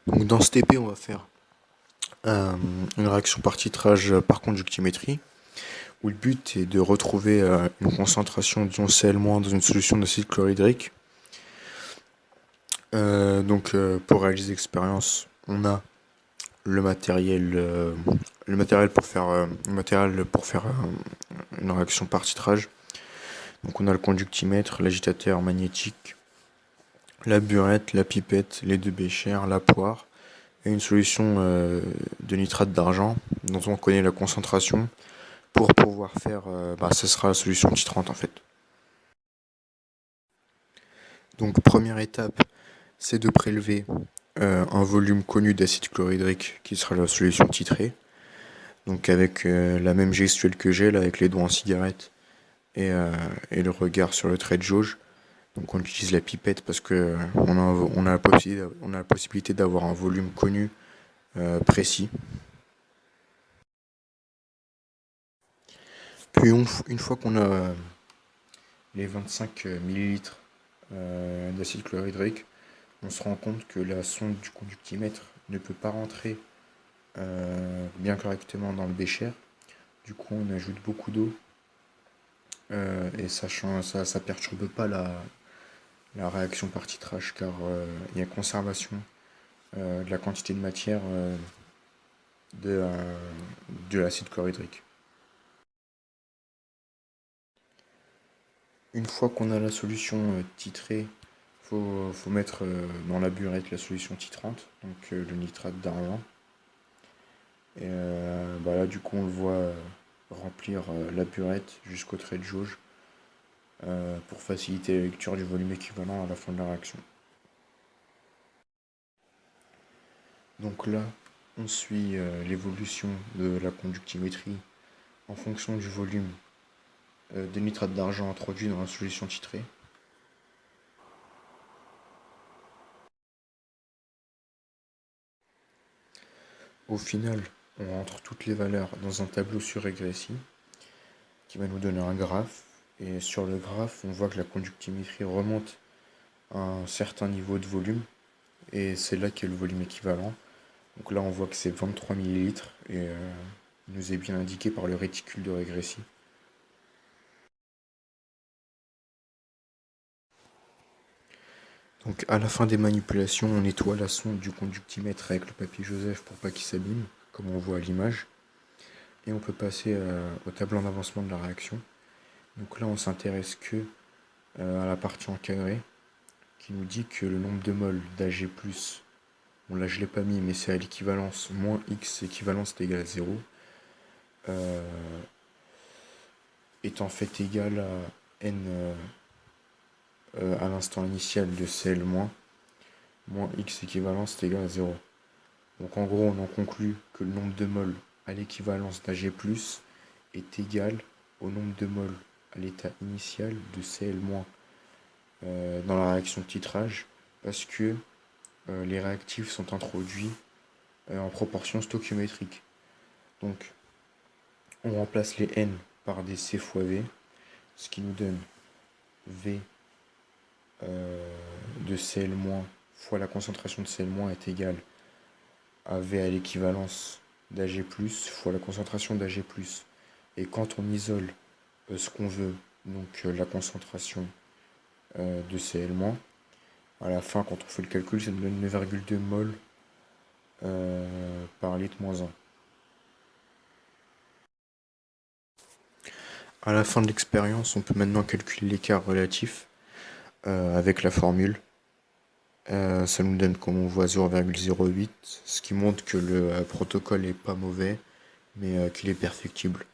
Donc dans ce TP, on va faire une réaction par titrage par conductimétrie, où le but est de retrouver une concentration d'ion Cl- dans une solution d'acide chlorhydrique. Pour réaliser l'expérience, on a le matériel pour faire une réaction par titrage. Donc on a le conductimètre, l'agitateur magnétique, la burette, la pipette, les deux béchers, la poire et une solution de nitrate d'argent dont on connaît la concentration pour pouvoir faire, ce sera la solution titrante en fait. Donc première étape, c'est de prélever un volume connu d'acide chlorhydrique qui sera la solution titrée. Donc avec la même gestuelle que j'ai là, avec les doigts en cigarette et le regard sur le trait de jauge. Donc on utilise la pipette parce que on a la possibilité d'avoir un volume connu précis. Puis une fois qu'on a les 25 millilitres d'acide chlorhydrique, on se rend compte que la sonde du conductimètre ne peut pas rentrer bien correctement dans le bécher. Du coup, on ajoute beaucoup d'eau et ça perturbe pas la réaction par titrage car il y a conservation de la quantité de matière de, de l'acide chlorhydrique. Une fois qu'on a la solution titrée, faut mettre dans la burette la solution titrante, donc le nitrate d'argent. Et là, du coup, on le voit remplir la burette jusqu'au trait de jauge pour faciliter la lecture du volume équivalent à la fin de la réaction. Donc là, on suit l'évolution de la conductimétrie en fonction du volume de nitrate d'argent introduit dans la solution titrée. Au final, on rentre toutes les valeurs dans un tableau sur régressie qui va nous donner un graphe. Et sur le graphe, on voit que la conductimétrie remonte à un certain niveau de volume. Et c'est là qu'est le volume équivalent. Donc là, on voit que c'est 23 millilitres et il nous est bien indiqué par le réticule de régressie. Donc à la fin des manipulations, on nettoie la sonde du conductimètre avec le papier Joseph pour pas qu'il s'abîme, comme on voit à l'image. Et on peut passer au tableau en avancement de la réaction. Donc là, on s'intéresse que à la partie encadrée, qui nous dit que le nombre de moles d'Ag+, bon là je l'ai pas mis, mais c'est à l'équivalence moins X équivalence est égal à 0, est en fait égal à N à l'instant initial de Cl-, moins X équivalence est égal à 0. Donc en gros, on en conclut que le nombre de moles à l'équivalence d'Ag+, est égal au nombre de moles à l'état initial de Cl- dans la réaction de titrage, parce que les réactifs sont introduits en proportion stoichiométrique. Donc on remplace les N par des C fois V, ce qui nous donne V de Cl- fois la concentration de Cl- est égale à V à l'équivalence d'Ag+, fois la concentration d'Ag+. Et quand on isole ce qu'on veut, donc la concentration de Cl-, à la fin, quand on fait le calcul, ça nous donne 9,2 mol par litre moins 1. À la fin de l'expérience, on peut maintenant calculer l'écart relatif avec la formule. Ça nous donne, comme on voit, 0,08, ce qui montre que le protocole est pas mauvais, mais qu'il est perfectible.